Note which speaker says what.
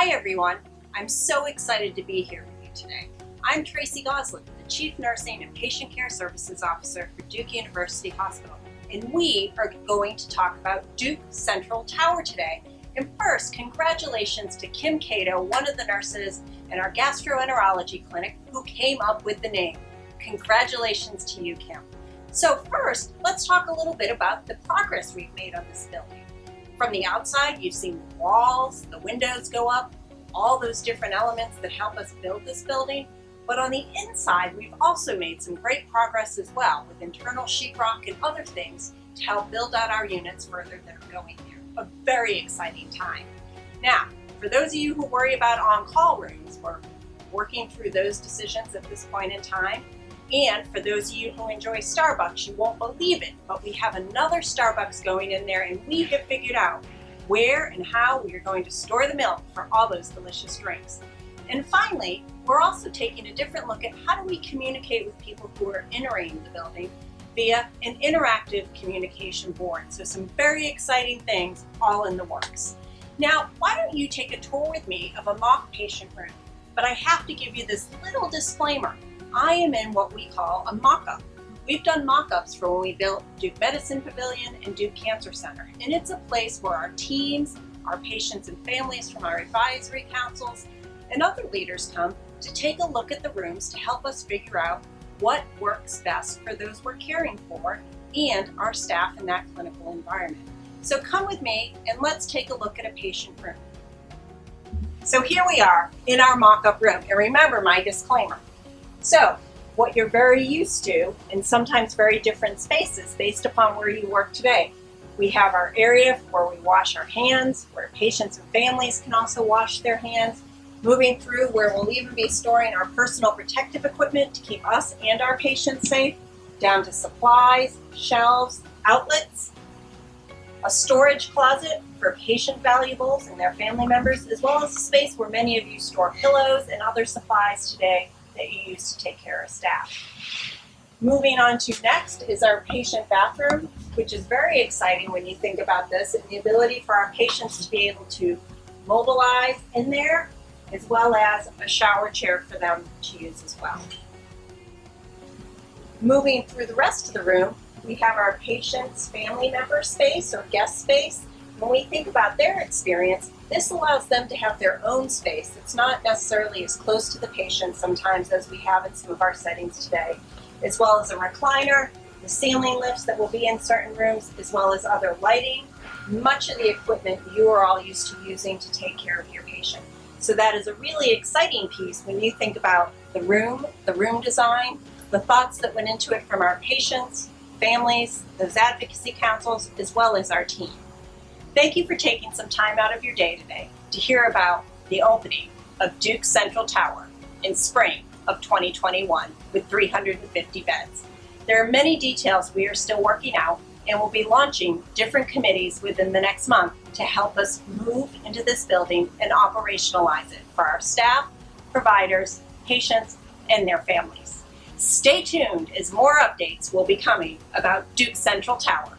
Speaker 1: Hi everyone, I'm so excited to be here with you today. I'm Tracy Gosselin, the Chief Nursing and Patient Care Services Officer for Duke University Hospital, and we are going to talk about Duke Central Tower today. And first, congratulations to Kim Cato, one of the nurses in our gastroenterology clinic who came up with the name. Congratulations to you, Kim. So first, let's talk a little bit about the progress we've made on this building. From the outside, you've seen the walls, the windows go up, all those different elements that help us build this building. But on the inside, we've also made some great progress as well with internal sheetrock and other things to help build out our units further that are going there. A very exciting time. Now, for those of you who worry about on-call rooms, we're working through those decisions at this point in time. And for those of you who enjoy Starbucks, you won't believe it, but we have another Starbucks going in there, and we have figured out where and how we are going to store the milk for all those delicious drinks. And finally, we're also taking a different look at how do we communicate with people who are entering the building via an interactive communication board. So some very exciting things all in the works. Now, why don't you take a tour with me of a mock patient room? But I have to give you this little disclaimer. I am in what we call a mock-up. We've done mock-ups for when we built Duke Medicine Pavilion and Duke Cancer Center. And it's a place where our teams, our patients and families from our advisory councils, and other leaders come to take a look at the rooms to help us figure out what works best for those we're caring for and our staff in that clinical environment. So come with me and let's take a look at a patient room. So here we are in our mock-up room. And remember my disclaimer. So what you're very used to, and sometimes very different spaces based upon where you work today. We have our area where we wash our hands, where patients and families can also wash their hands. Moving through where we'll even be storing our personal protective equipment to keep us and our patients safe, down to supplies, shelves, outlets, a storage closet for patient valuables and their family members, as well as a space where many of you store pillows and other supplies today that you use to take care of staff. Moving on to next is our patient bathroom, which is very exciting when you think about this, and the ability for our patients to be able to mobilize in there, as well as a shower chair for them to use as well. Moving through the rest of the room, we have our patient's family member space or guest space. When we think about their experience, this allows them to have their own space. It's not necessarily as close to the patient sometimes as we have in some of our settings today, as well as a recliner, the ceiling lifts that will be in certain rooms, as well as other lighting, much of the equipment you are all used to using to take care of your patient. So that is a really exciting piece when you think about the room design, the thoughts that went into it from our patients, families, those advocacy councils, as well as our team. Thank you for taking some time out of your day today to hear about the opening of Duke Central Tower in spring of 2021 with 350 beds. There are many details we are still working out, and we'll be launching different committees within the next month to help us move into this building and operationalize it for our staff, providers, patients, and their families. Stay tuned as more updates will be coming about Duke Central Tower.